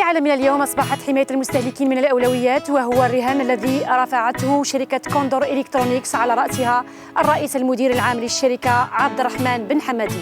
في عالمنا اليوم أصبحت حماية المستهلكين من الأولويات، وهو الرهان الذي رفعته شركة كوندور إلكترونيكس على رأسها الرئيس المدير العام للشركة عبد الرحمن بن حمدي،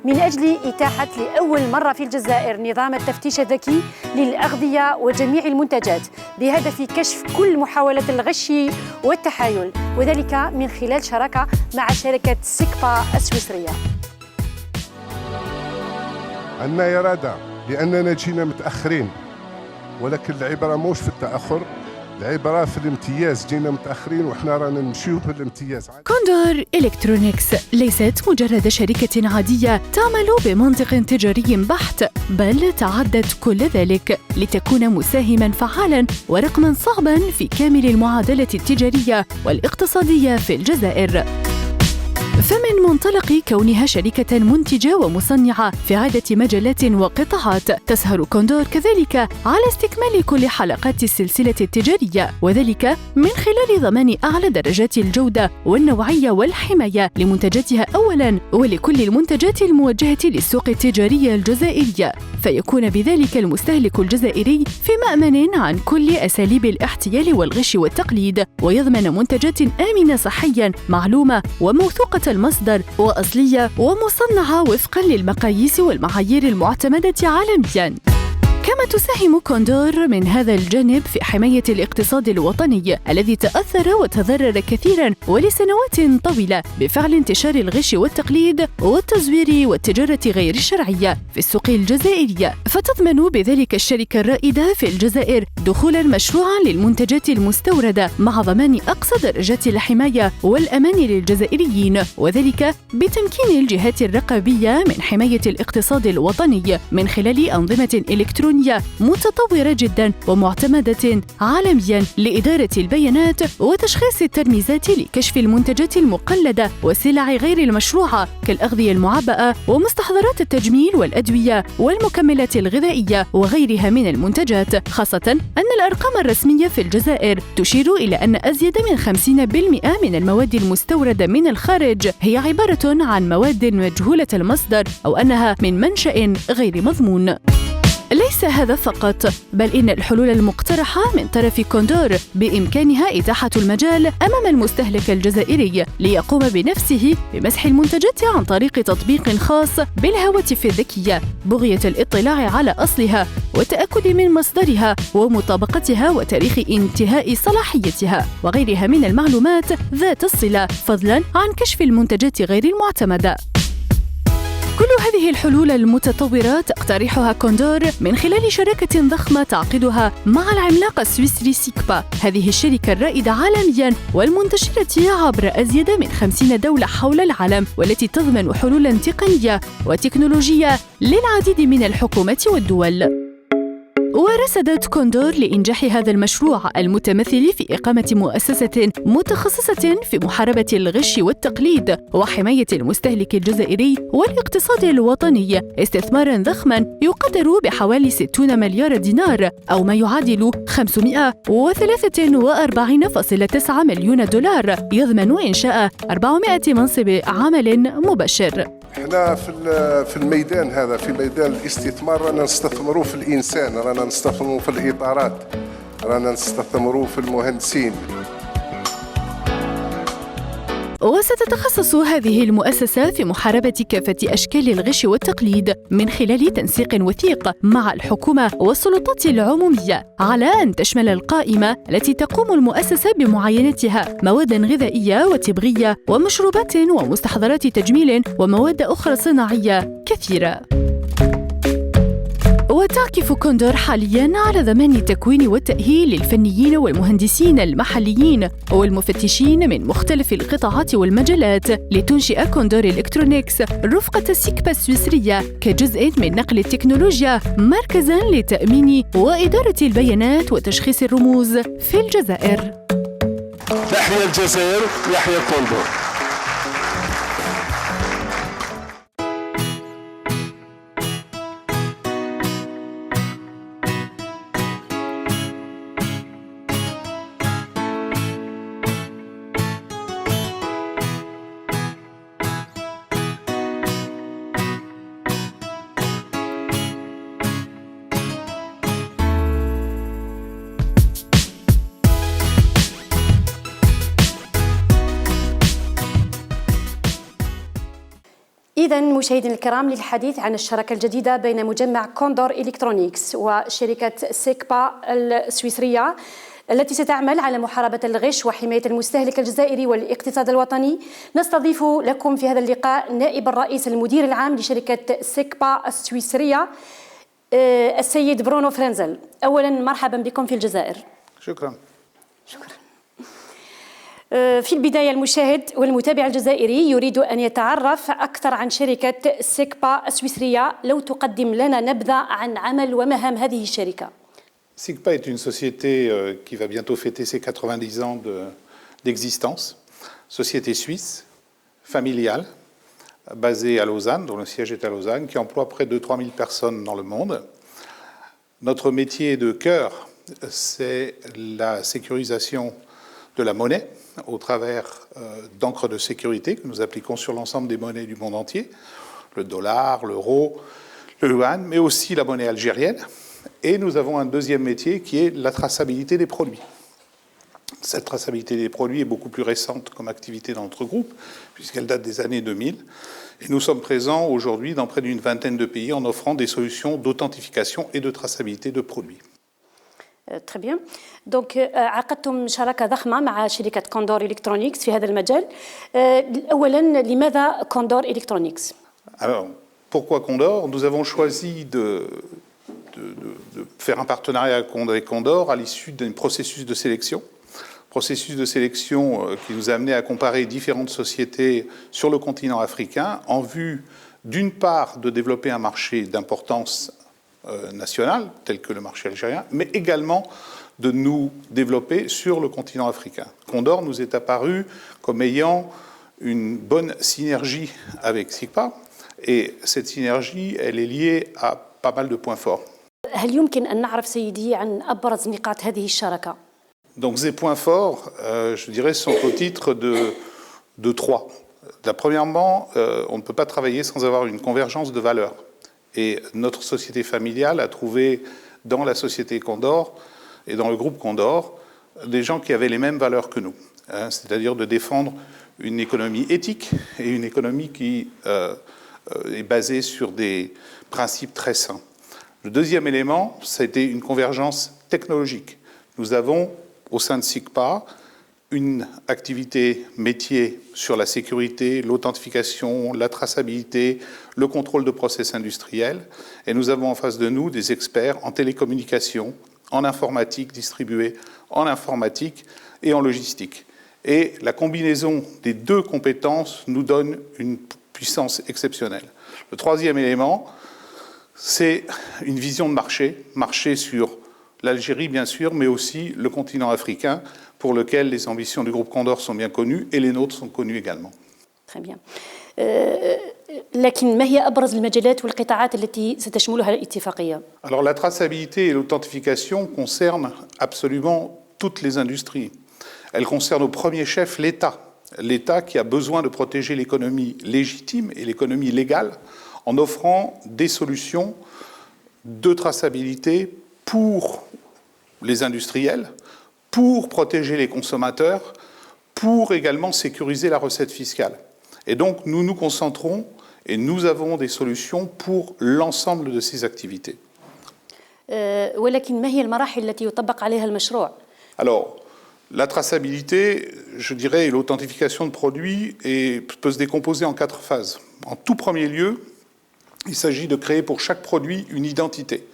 من أجل إتاحة لأول مرة في الجزائر نظام التفتيش الذكي للأغذية وجميع المنتجات بهدف كشف كل محاولة الغش والتحايل، وذلك من خلال شراكة مع شركة سيكبا السويسرية. عندنا إرادة لأننا جينا متأخرين، ولكن العبرة موش في التأخر، العبرة في الامتياز. جينا متأخرين وإحنا رانا نمشيو بالامتياز. كوندور إلكترونيكس ليست مجرد شركة عادية تعمل بمنطق تجاري بحت، بل تعدت كل ذلك لتكون مساهماً فعالاً ورقماً صعباً في كامل المعادلة التجارية والاقتصادية في الجزائر. فمن منطلق كونها شركة منتجة ومصنعة في عدة مجالات وقطاعات، تسهر كوندور كذلك على استكمال كل حلقات السلسلة التجارية، وذلك من خلال ضمان أعلى درجات الجودة والنوعية والحماية لمنتجاتها أولاً، ولكل المنتجات الموجهة للسوق التجارية الجزائرية، فيكون بذلك المستهلك الجزائري في مأمن عن كل أساليب الاحتيال والغش والتقليد، ويضمن منتجات آمنة صحياً معلومة وموثوقة المصدر وأصلية ومصنعة وفقاً للمقاييس والمعايير المعتمدة عالمياً. كما تساهم كوندور من هذا الجانب في حماية الاقتصاد الوطني الذي تأثر وتضرر كثيراً ولسنوات طويلة بفعل انتشار الغش والتقليد والتزوير والتجارة غير الشرعية في السوق الجزائرية، فتضمن بذلك الشركة الرائدة في الجزائر دخولاً مشروعاً للمنتجات المستوردة مع ضمان أقصى درجات الحماية والأمان للجزائريين، وذلك بتمكين الجهات الرقابية من حماية الاقتصاد الوطني من خلال أنظمة إلكترونية متطورة جدا ومعتمدة عالميا لإدارة البيانات وتشخيص الترميزات لكشف المنتجات المقلدة والسلع غير المشروعة كالأغذية المعبأة ومستحضرات التجميل والأدوية والمكملات الغذائية وغيرها من المنتجات، خاصة أن الأرقام الرسمية في الجزائر تشير إلى أن أزيد من 50% من المواد المستوردة من الخارج هي عبارة عن مواد مجهولة المصدر أو أنها من منشأ غير مضمون. ليس هذا فقط، بل إن الحلول المقترحة من طرف كوندور بإمكانها إتاحة المجال أمام المستهلك الجزائري ليقوم بنفسه بمسح المنتجات عن طريق تطبيق خاص بالهواتف الذكية بغية الاطلاع على أصلها والتأكد من مصدرها ومطابقتها وتاريخ انتهاء صلاحيتها وغيرها من المعلومات ذات الصلة، فضلاً عن كشف المنتجات غير المعتمدة. كل هذه الحلول المتطورة تقترحها كوندور من خلال شراكة ضخمة تعقدها مع العملاق السويسري سيكبا، هذه الشركة الرائدة عالمياً والمنتشرة عبر أزيد من 50 دولة حول العالم، والتي تضمن حلولاً تقنية وتكنولوجية للعديد من الحكومات والدول. ورصدت كوندور لإنجاح هذا المشروع المتمثل في إقامة مؤسسة متخصصة في محاربة الغش والتقليد وحماية المستهلك الجزائري والاقتصاد الوطني استثماراً ضخماً يقدر بحوالي 60 مليار دينار أو ما يعادل 543.9 مليون دولار، يضمن إنشاء 400 منصب عمل مباشر. احنا في الميدان هذا، في ميدان الاستثمار، رانا نستثمروا في الإنسان، رانا نستثمروا في الإطارات، رانا نستثمروا في المهندسين. وستتخصص هذه المؤسسة في محاربة كافة أشكال الغش والتقليد من خلال تنسيق وثيق مع الحكومة والسلطات العمومية، على أن تشمل القائمة التي تقوم المؤسسة بمعاينتها مواد غذائية وتبغية ومشروبات ومستحضرات تجميل ومواد أخرى صناعية كثيرة. وتعكف كوندور حالياً على ضمان التكوين والتأهيل للفنيين والمهندسين المحليين والمفتشين من مختلف القطاعات والمجالات، لتنشئ كوندور إلكترونيكس رفقة سيكبا السويسرية كجزء من نقل التكنولوجيا مركزاً لتأمين وإدارة البيانات وتشخيص الرموز في الجزائر. تحيا الجزائر، يحيا كوندور. إذا مشاهدينا الكرام للحديث عن الشراكة الجديدة بين مجمع كوندور إلكترونيكس وشركة سيكبا السويسرية التي ستعمل على محاربة الغش وحماية المستهلك الجزائري والاقتصاد الوطني. نستضيف لكم في هذا اللقاء نائب الرئيس المدير العام لشركة سيكبا السويسرية السيد برونو فرنزل. أولا مرحبا بكم في الجزائر. شكرا. في البداية المشاهد والمتابع الجزائري يريد أن يتعرف أكثر عن شركة سيكبا السويسرية. لو تقدم لنا نبذة عن عمل ومهام هذه الشركة. SICPA est une société qui va bientôt fêter ses 90 ans d'existence. Société suisse, familiale, basée à Lausanne, dont le siège est à Lausanne, qui emploie près de 3000 personnes dans le monde. Notre métier de cœur, c'est la sécurisation de la monnaie au travers d'encre de sécurité que nous appliquons sur l'ensemble des monnaies du monde entier, le dollar, l'euro, le yuan, mais aussi la monnaie algérienne. Et nous avons un deuxième métier qui est la traçabilité des produits. Cette traçabilité des produits est beaucoup plus récente comme activité dans notre groupe, puisqu'elle date des années 2000. Et nous sommes présents aujourd'hui dans près d'une vingtaine de pays en offrant des solutions d'authentification et de traçabilité de produits. Très bien. Donc, عقدتم شراكة ضخمة مع شركة كوندور إلكترونيكس في هذا المجال. أولاً لماذا كوندور إلكترونيكس؟ Alors, pourquoi Condor? Nous avons choisi de faire un partenariat avec Condor à l'issue d'un processus de sélection. Processus de sélection qui nous a amené à comparer différentes sociétés sur le continent africain en vue, d'une part, de développer un marché d'importance nationale, tel que le marché algérien, mais également de nous développer sur le continent africain. Condor nous est apparu comme ayant une bonne synergie avec SICPA, et cette synergie, elle est liée à pas mal de points forts. هل يمكن أن نعرف سيدي عن أبرز نقاط هذه الشراكة؟ Donc ces points forts, je dirais, sont au titre de trois. Premièrement, on ne peut pas travailler sans avoir une convergence de valeurs. Et notre société familiale a trouvé dans la société Condor et dans le groupe Condor des gens qui avaient les mêmes valeurs que nous, c'est-à-dire de défendre une économie éthique et une économie qui est basée sur des principes très sains. Le deuxième élément, ça a été une convergence technologique. Nous avons, au sein de SICPA, une activité métier sur la sécurité, l'authentification, la traçabilité, le contrôle de process industriels. Et nous avons en face de nous des experts en télécommunications, en informatique distribuée, en informatique et en logistique. Et la combinaison des deux compétences nous donne une puissance exceptionnelle. Le troisième élément, c'est une vision de marché sur l'Algérie bien sûr, mais aussi le continent africain, pour lequel les ambitions du groupe Condor sont bien connues et les nôtres sont connues également. Très bien. لكن ما هي أبرز المجالات والقطاعات التي ستشملها الاتفاقية؟ Alors la traçabilité et l'authentification concernent absolument toutes les industries. Elles concernent au premier chef l'État. L'État qui a besoin de protéger l'économie légitime et l'économie légale en offrant des solutions de traçabilité pour les industriels, pour protéger les consommateurs, pour également sécuriser la recette fiscale. Et donc, nous nous concentrons et nous avons des solutions pour l'ensemble de ces activités. ولكن ما هي المراحل التي يطبق عليها المشروع؟ Alors, la traçabilité, je dirais, et l'authentification de produits peut se décomposer en 4 phases. En tout premier lieu, il s'agit de créer pour chaque produit une identité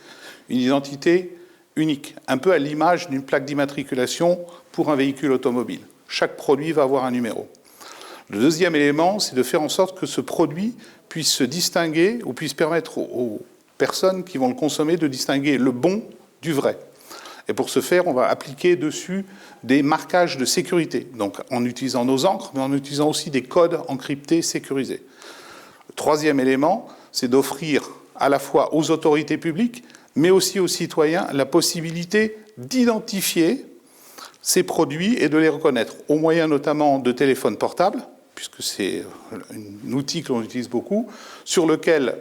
unique, un peu à l'image d'une plaque d'immatriculation pour un véhicule automobile. Chaque produit va avoir un numéro. Le deuxième élément, c'est de faire en sorte que ce produit puisse se distinguer ou puisse permettre aux personnes qui vont le consommer de distinguer le bon du vrai. Et pour ce faire, on va appliquer dessus des marquages de sécurité, donc en utilisant nos encres, mais en utilisant aussi des codes encryptés sécurisés. Le troisième élément, c'est d'offrir à la fois aux autorités publiques, mais aussi aux citoyens, la possibilité d'identifier ces produits et de les reconnaître, au moyen notamment de téléphones portables, puisque c'est un outil que l'on utilise beaucoup, sur lequel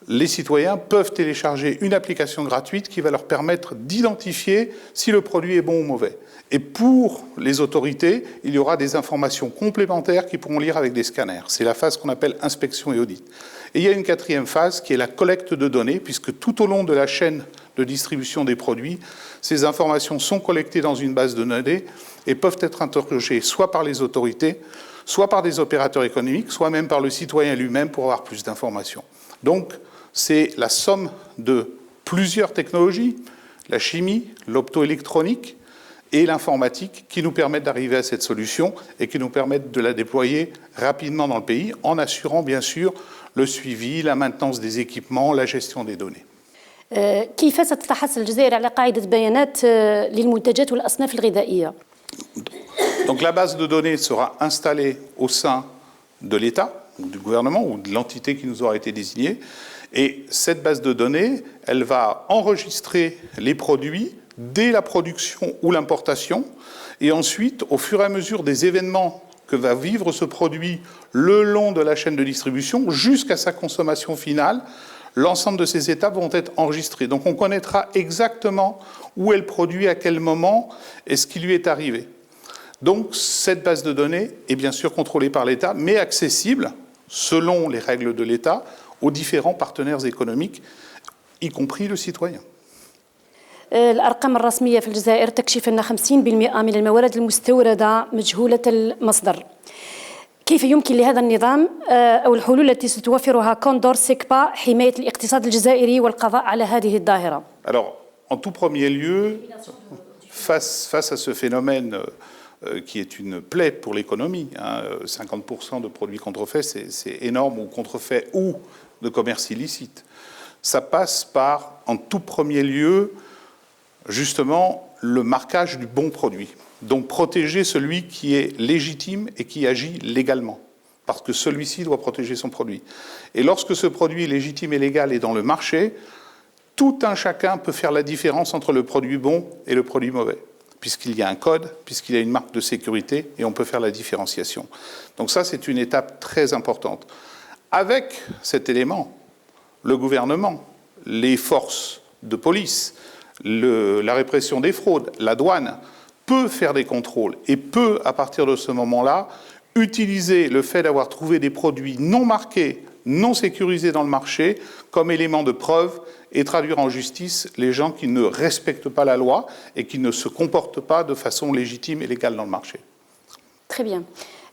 les citoyens peuvent télécharger une application gratuite qui va leur permettre d'identifier si le produit est bon ou mauvais. Et pour les autorités, il y aura des informations complémentaires qu'ils pourront lire avec des scanners. C'est la phase qu'on appelle inspection et audit. Et il y a une quatrième phase qui est la collecte de données, puisque tout au long de la chaîne de distribution des produits, ces informations sont collectées dans une base de données et peuvent être interrogées soit par les autorités, soit par des opérateurs économiques, soit même par le citoyen lui-même pour avoir plus d'informations. Donc, c'est la somme de plusieurs technologies, la chimie, l'optoélectronique et l'informatique qui nous permettent d'arriver à cette solution et qui nous permettent de la déployer rapidement dans le pays en assurant bien sûr le suivi, la maintenance des équipements, la gestion des données. كيف ستتحصل الجزائر على قاعدة بيانات للمنتجات والأصناف الغذائية؟ Donc la base de données sera installée au sein de l'État, du gouvernement ou de l'entité qui nous aura été désignée. Et cette base de données, elle va enregistrer les produits dès la production ou l'importation. Et ensuite, au fur et à mesure des événements que va vivre ce produit le long de la chaîne de distribution jusqu'à sa consommation finale, l'ensemble de ces étapes vont être enregistrées. Donc on connaîtra exactement où est le produit, à quel moment et ce qui lui est arrivé. Donc cette base de données est bien sûr contrôlée par l'État, mais accessible, selon les règles de l'État, aux différents partenaires économiques, y compris le citoyen. الأرقام الرسمية في الجزائر تكشف أن 50% من الموارد المستوردة مجهولة المصدر. كيف يمكن لهذا النظام أو الحلول التي ستوفرها كوندور سيكبا حماية الاقتصاد الجزائري والقضاء على هذه الظاهرة؟ Alors, en tout premier lieu, face à ce phénomène qui est une plaie pour l'économie, 50% de produits contrefaits, c'est énorme, ou contrefaits ou de commerce illicite. Ça passe par, en tout premier lieu, justement, le marquage du bon produit. Donc protéger celui qui est légitime et qui agit légalement, parce que celui-ci doit protéger son produit. Et lorsque ce produit légitime et légal est dans le marché, tout un chacun peut faire la différence entre le produit bon et le produit mauvais, puisqu'il y a un code, puisqu'il y a une marque de sécurité, et on peut faire la différenciation. Donc ça, c'est une étape très importante. Avec cet élément, le gouvernement, les forces de police, la répression des fraudes, la douane, peut faire des contrôles et peut, à partir de ce moment-là, utiliser le fait d'avoir trouvé des produits non marqués, non sécurisés dans le marché, comme élément de preuve et traduire en justice les gens qui ne respectent pas la loi et qui ne se comportent pas de façon légitime et légale dans le marché. Très bien.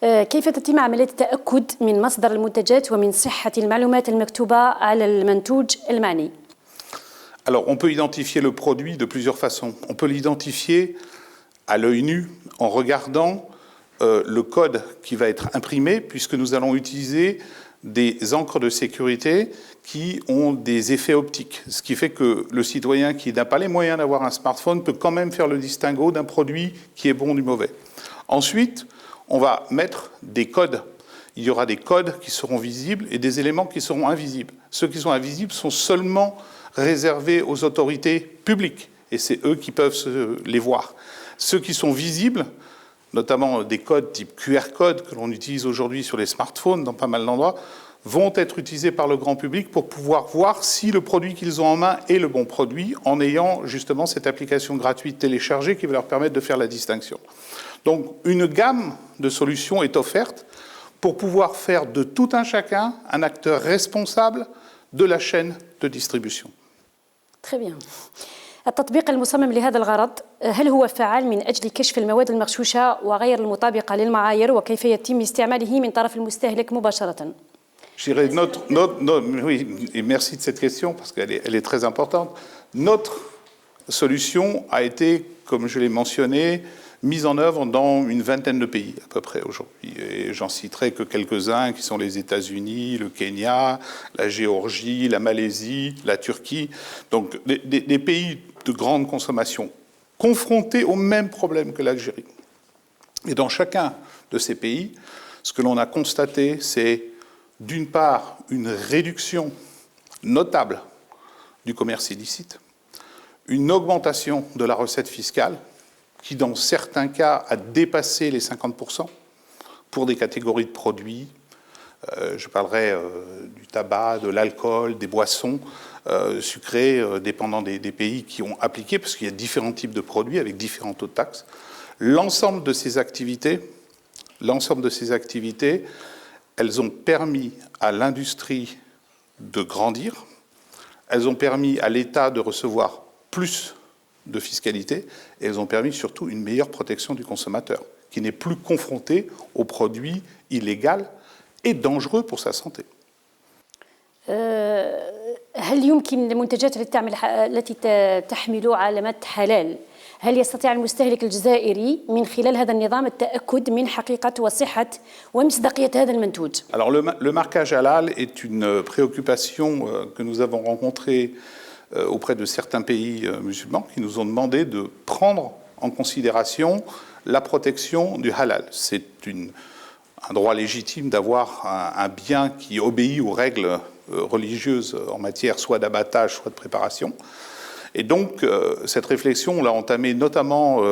كيف تتم عملية التأكد من مصدر المنتجات ومن صحة المعلومات المكتوبة على المنتوج المعني؟ Alors, on peut identifier le produit de plusieurs façons. On peut l'identifier à l'œil nu en regardant le code qui va être imprimé, puisque nous allons utiliser des encres de sécurité qui ont des effets optiques, ce qui fait que le citoyen qui n'a pas les moyens d'avoir un smartphone peut quand même faire le distinguo d'un produit qui est bon du mauvais. Ensuite, on va mettre des codes. Il y aura des codes qui seront visibles et des éléments qui seront invisibles. Ceux qui sont invisibles sont seulement réservés aux autorités publiques, et c'est eux qui peuvent les voir. Ceux qui sont visibles, notamment des codes type QR code que l'on utilise aujourd'hui sur les smartphones dans pas mal d'endroits, vont être utilisés par le grand public pour pouvoir voir si le produit qu'ils ont en main est le bon produit, en ayant justement cette application gratuite téléchargée qui va leur permettre de faire la distinction. Donc une gamme de solutions est offerte pour pouvoir faire de tout un chacun un acteur responsable de la chaîne de distribution. Très bien. التطبيق المصمم لهذا الغرض هل هو فعال من أجل كشف المواد المغشوشة وغير المطابقة للمعايير وكيف يتم استعماله من طرف المستهلك مباشرة؟ Je dirais oui, et merci de cette question parce qu'elle est très importante. Notre solution a été, comme je l'ai mentionné, mise en œuvre dans une vingtaine de pays à peu près aujourd'hui. Et j'en citerai que quelques-uns qui sont les États-Unis, le Kenya, la Géorgie, la Malaisie, la Turquie. Donc des pays de grande consommation confrontés au même problème que l'Algérie. Et dans chacun de ces pays, ce que l'on a constaté, c'est d'une part une réduction notable du commerce illicite, une augmentation de la recette fiscale, qui dans certains cas a dépassé les 50% pour des catégories de produits Je parlerai du tabac, de l'alcool, des boissons sucrées, dépendant des pays qui ont appliqué, parce qu'il y a différents types de produits avec différents taux de taxes. L'ensemble de ces activités, elles ont permis à l'industrie de grandir, elles ont permis à l'État de recevoir plus de fiscalité, et elles ont permis surtout une meilleure protection du consommateur, qui n'est plus confronté aux produits illégaux et dangereux pour sa santé. هل يمكن المنتجات التي تحمل علامة حلال هل يستطيع المستهلك الجزائري من خلال هذا النظام التأكد من حقيقة وصحة ومصداقية هذا المنتوج؟ Alors le marquage halal est une préoccupation que nous avons rencontrée auprès de certains pays musulmans qui nous ont demandé de prendre en considération la protection du halal. C'est un droit légitime d'avoir un bien qui obéit aux règles religieuses en matière soit d'abattage, soit de préparation. Et donc, cette réflexion, on l'a entamée notamment,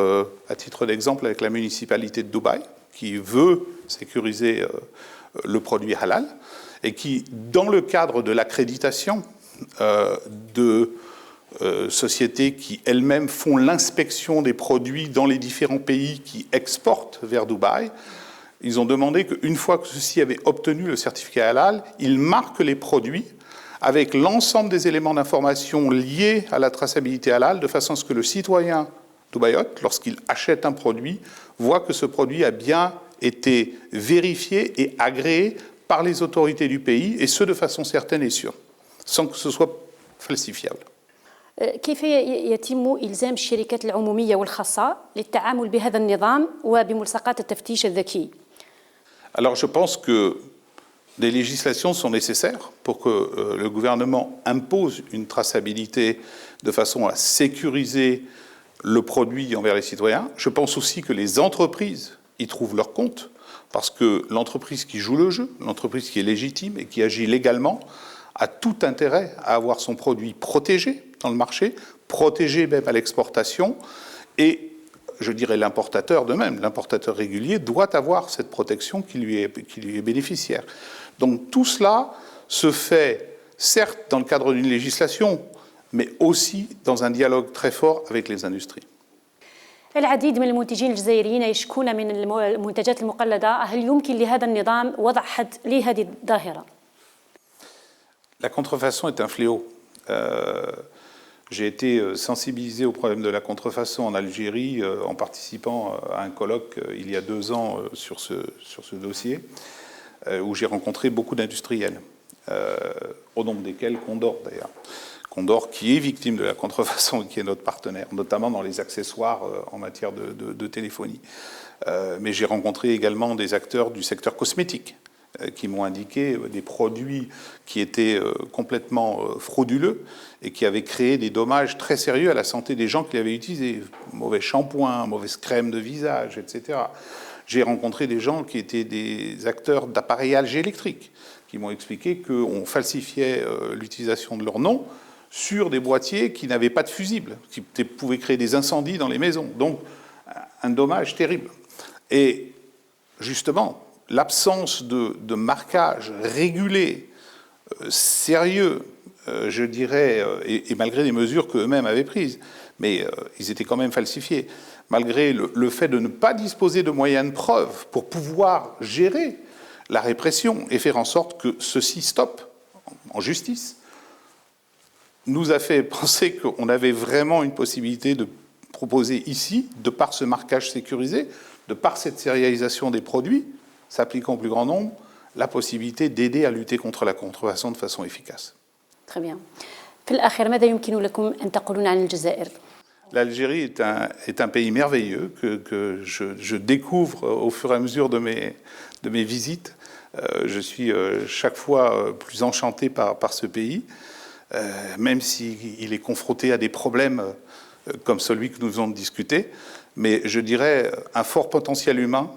à titre d'exemple, avec la municipalité de Dubaï, qui veut sécuriser le produit halal, et qui, dans le cadre de l'accréditation de sociétés qui elles-mêmes font l'inspection des produits dans les différents pays qui exportent vers Dubaï, ils ont demandé qu'une fois que ceux-ci avaient obtenu le certificat halal, ils marquent les produits avec l'ensemble des éléments d'information liés à la traçabilité halal, de façon à ce que le citoyen dubaïote, lorsqu'il achète un produit, voit que ce produit a bien été vérifié et agréé par les autorités du pays, et ce de façon certaine et sûre, sans que ce soit falsifiable. كيف يتم إلزام الشركات العمومية والخاصة للتعامل بهذا النظام وبملصقات التفتيش الذكي؟ Alors je pense que des législations sont nécessaires pour que le gouvernement impose une traçabilité de façon à sécuriser le produit envers les citoyens. Je pense aussi que les entreprises y trouvent leur compte, parce que l'entreprise qui joue le jeu, l'entreprise qui est légitime et qui agit légalement, a tout intérêt à avoir son produit protégé dans le marché, protégé même à l'exportation, et je dirais l'importateur de même, l'importateur régulier doit avoir cette protection qui lui est bénéficiaire. Donc tout cela se fait certes dans le cadre d'une législation, mais aussi dans un dialogue très fort avec les industries. العديد من المنتجين الجزائريين يشكون من المنتجات المقلدة، هل يمكن لهذا النظام وضع حد لهذه الظاهرة؟ La contrefaçon est un fléau. J'ai été sensibilisé au problème de la contrefaçon en Algérie en participant à un colloque il y a 2 ans sur ce dossier, où j'ai rencontré beaucoup d'industriels, au nombre desquels Condor d'ailleurs. Condor qui est victime de la contrefaçon et qui est notre partenaire, notamment dans les accessoires en matière de téléphonie. Mais j'ai rencontré également des acteurs du secteur cosmétique qui m'ont indiqué des produits qui étaient complètement frauduleux et qui avaient créé des dommages très sérieux à la santé des gens qui l'avaient utilisé. Mauvais shampoing, mauvaise crème de visage, etc. J'ai rencontré des gens qui étaient des acteurs d'appareillage électrique, qui m'ont expliqué qu'on falsifiait l'utilisation de leur nom sur des boîtiers qui n'avaient pas de fusible, qui pouvaient créer des incendies dans les maisons. Donc, un dommage terrible. Et justement, l'absence de marquage régulé, sérieux, je dirais, et malgré les mesures qu'eux-mêmes avaient prises, mais ils étaient quand même falsifiés, malgré le fait de ne pas disposer de moyens de preuve pour pouvoir gérer la répression et faire en sorte que ceci stoppe en justice, nous a fait penser qu'on avait vraiment une possibilité de proposer ici, de par ce marquage sécurisé, de par cette sérialisation des produits, s'appliquant au plus grand nombre, la possibilité d'aider à lutter contre la contrefaçon de façon efficace. Très bien. في الآخر ماذا يمكن لكم أن تقولون عن الجزائر؟ L'Algérie est un pays merveilleux que je découvre au fur et à mesure de mes visites. Je suis chaque fois plus enchanté par ce pays, même s'il est confronté à des problèmes comme celui que nous venons de discuter, mais je dirais un fort potentiel humain,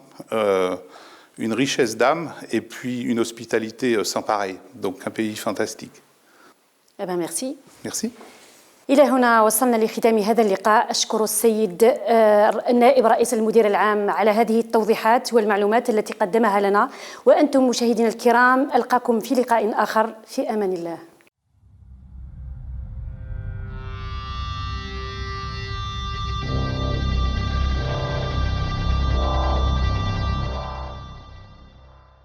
une richesse d'âme et puis une hospitalité sans pareil. Donc un pays fantastique. Eh bien, merci. Merci. إلى هنا وصلنا لختام هذا اللقاء. أشكر السيد النائب رئيس المدير العام على هذه التوضيحات والمعلومات التي قدمها لنا، وأنتم مشاهدينا الكرام ألقاكم في لقاء آخر، في أمان الله.